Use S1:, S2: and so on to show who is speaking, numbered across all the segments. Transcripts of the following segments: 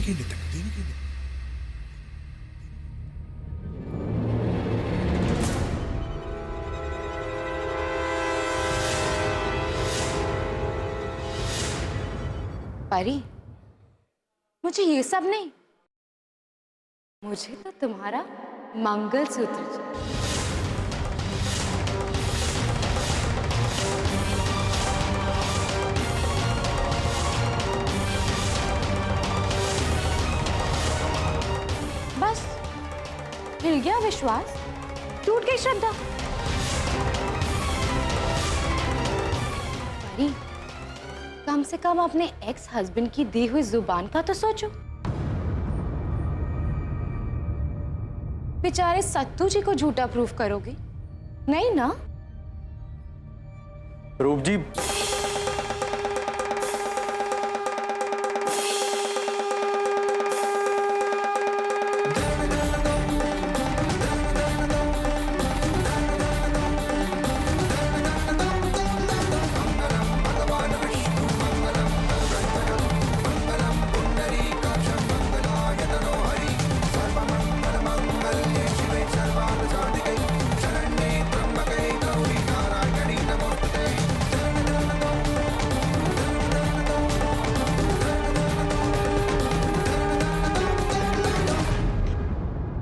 S1: के लिए तक, देने के लिए।
S2: परी, मुझे ये सब नहीं, मुझे तो तुम्हारा मंगलसूत्र चाहिए। बस हिल गया विश्वास, टूट गई श्रद्धा। परी, कम से कम अपने एक्स हस्बैंड की दी हुई जुबान का तो सोचो। बेचारे सत्तू जी को झूठा प्रूफ करोगे? नहीं ना?
S3: रूप जी,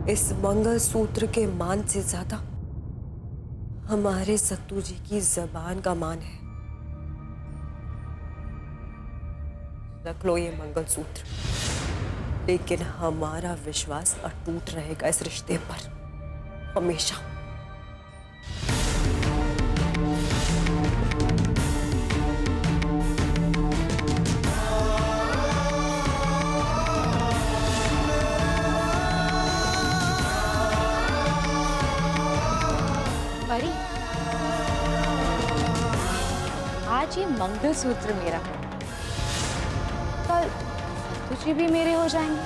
S4: इस मंगलसूत्र के मान से ज्यादा हमारे सत्तू जी की जबान का मान है। रख लो ये मंगलसूत्र, लेकिन हमारा विश्वास अटूट रहेगा इस रिश्ते पर हमेशा।
S2: परी, आज ये मंगलसूत्र मेरा है, कल तुझे भी मेरे हो जाएंगे।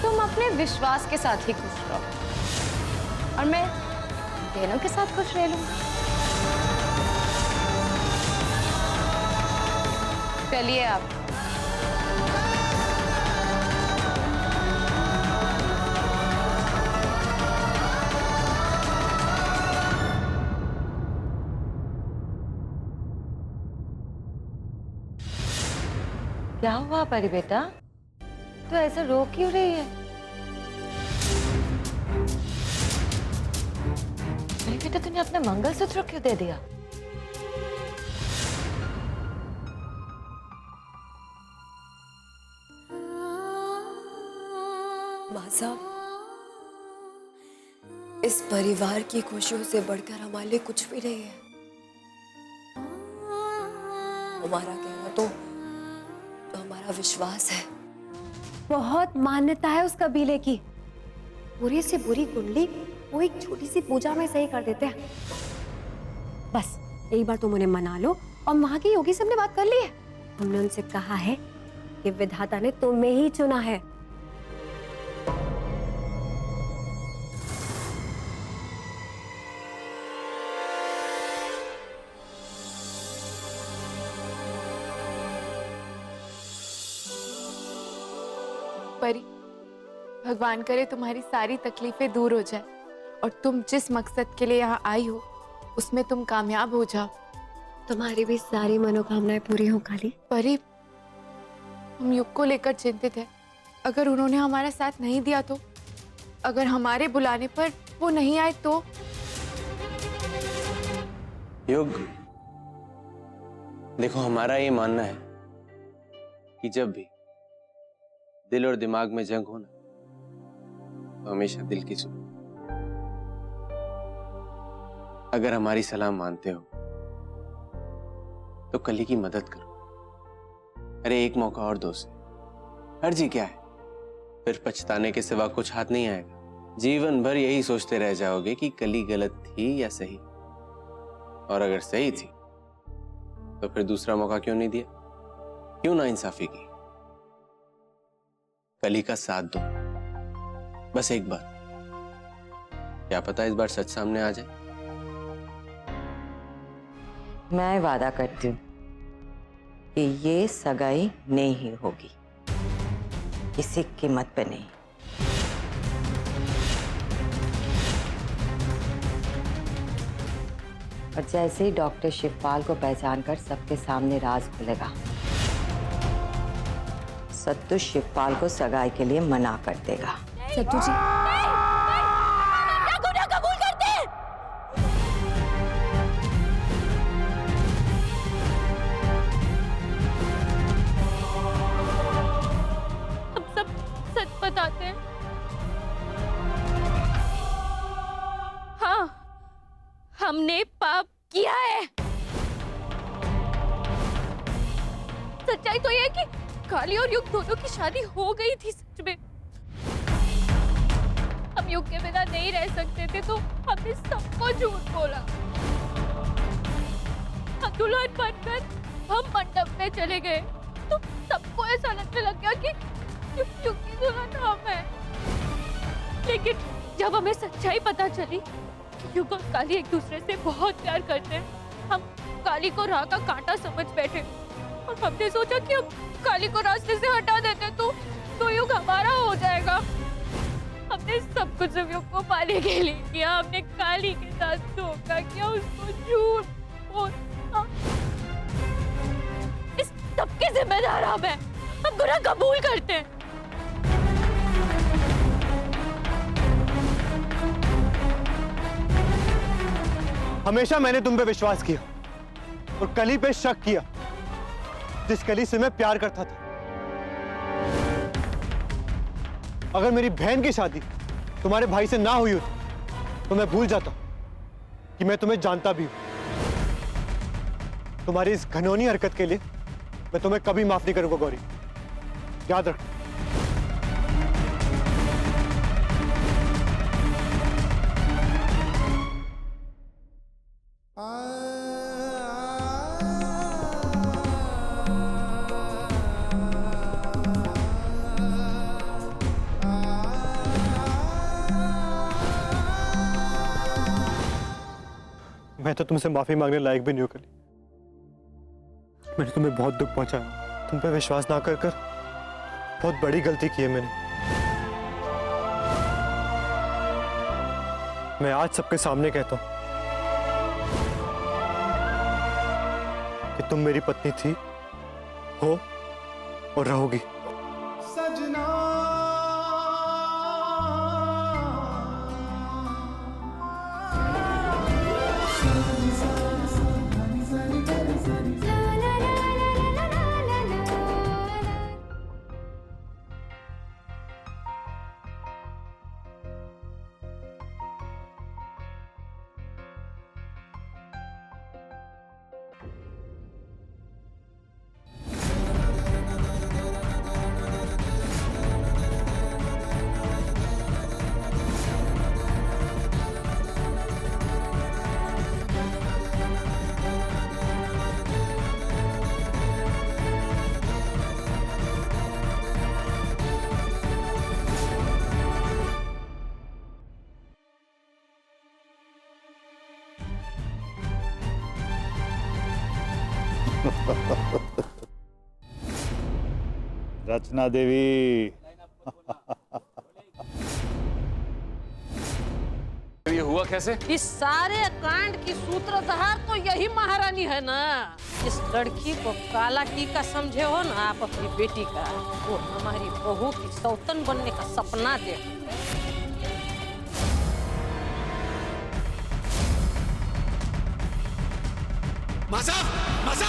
S2: तुम अपने विश्वास के साथ ही खुश रहो और मैं दोनों के साथ खुश रह लूंगी। चलिए आप।
S5: क्या हुआ परी बेटा, तो ऐसे रो क्यों रही है? परी बेटा, तूने अपना मंगलसूत्र क्यों दे दिया?
S4: माँ साहब, इस परिवार की खुशियों से बढ़कर हमारे लिए कुछ भी नहीं है। हमारा कहना तो हमारा विश्वास है।
S6: बहुत मान्यता है उस कबीले की। बुरी से बुरी कुंडली वो एक छोटी सी पूजा में सही कर देते हैं। बस एक बार तुम उन्हें मना लो। और वहां की योगी से हमने बात कर ली है। हमने उनसे कहा है कि विधाता ने तुम्हें ही चुना है।
S7: परी, भगवान करे तुम्हारी सारी तकलीफें दूर हो जाए और तुम जिस मकसद के लिए यहाँ आई हो उसमें तुम कामयाब हो जाओ।
S6: तुम्हारी भी सारी मनोकामनाएं पूरी हो काली।
S7: परी, हम युग को लेकर चिंतित हैं। अगर उन्होंने हमारा साथ नहीं दिया तो, अगर हमारे बुलाने पर वो नहीं आए तो?
S3: युग, देखो, हमारा ये मानना है कि जब भी दिल और दिमाग में जंग हो ना, तो हमेशा दिल की सुनो। अगर हमारी सलाह मानते हो तो कली की मदद करो। अरे एक मौका और दो से, हर्जी क्या है? फिर पछताने के सिवा कुछ हाथ नहीं आएगा। जीवन भर यही सोचते रह जाओगे कि कली गलत थी या सही, और अगर सही थी तो फिर दूसरा मौका क्यों नहीं दिया? क्यों ना इंसाफी की? कली का साथ दो। बस एक बार, क्या पता इस बार सच सामने आ जाए।
S5: मैं वादा करती हूँ कि ये सगाई नहीं होगी। किसी कीमत पे नहीं। और जैसे ही डॉक्टर शिवपाल को पहचान कर सबके सामने राज खुलेगा, सत्तू शिवपाल को सगाई के लिए मना कर देगा।
S6: सत्तू जी,
S2: हम सब सच बताते हैं। हाँ, हमने पाप किया है। सच्चाई तो यह है कि काली और युग दोनों की शादी हो गई थी सच में। हम युग के बिना नहीं रह सकते थे तो हमने सबको झूठ बोला। हम दुल्हन बनकर हम मंडप में चले गए तो सबको ऐसा लगने लग गया कि युग की दुल्हन हम है। लेकिन जब हमें सच्चाई पता चली कि युग और काली एक दूसरे से बहुत प्यार करते हैं, हम काली को राह का कांटा समझ बैठे और हमने सोचा कि हम काली को रास्ते से हटा देते तो युग हमारा हो जाएगा। हमने सब कुछ युग को पाने के लिए किया। हमने काली के साथ धोखा किया, उसको झूठ और इस सबके जिम्मेदार हम हैं। हम गुनाह कबूल करते हैं।
S1: हमेशा मैंने तुम पे विश्वास किया और कली पे शक किया, जिस कली से मैं प्यार करता था। अगर मेरी बहन की शादी तुम्हारे भाई से ना हुई होती तो मैं भूल जाता कि मैं तुम्हें जानता भी हूं। तुम्हारी इस घिनौनी हरकत के लिए मैं तुम्हें कभी माफ नहीं करूंगा गौरी, याद रख। मैं तो तुमसे माफी मांगने लायक भी नहीं हूं कली। मैंने तुम्हें बहुत दुख पहुंचाया, तुम पे विश्वास ना कर बहुत बड़ी गलती की है मैंने। मैं आज सबके सामने कहता हूं कि तुम मेरी पत्नी थी, हो और रहोगी।
S8: रचना देवी
S9: ये हुआ कैसे?
S10: इस सारे कांड की सूत्रधार तो यही महारानी है ना। इस लड़की को काला की का समझे हो ना आप अपनी बेटी का, वो हमारी बहू की सौतन बनने का सपना देख।
S9: मासा! मासा!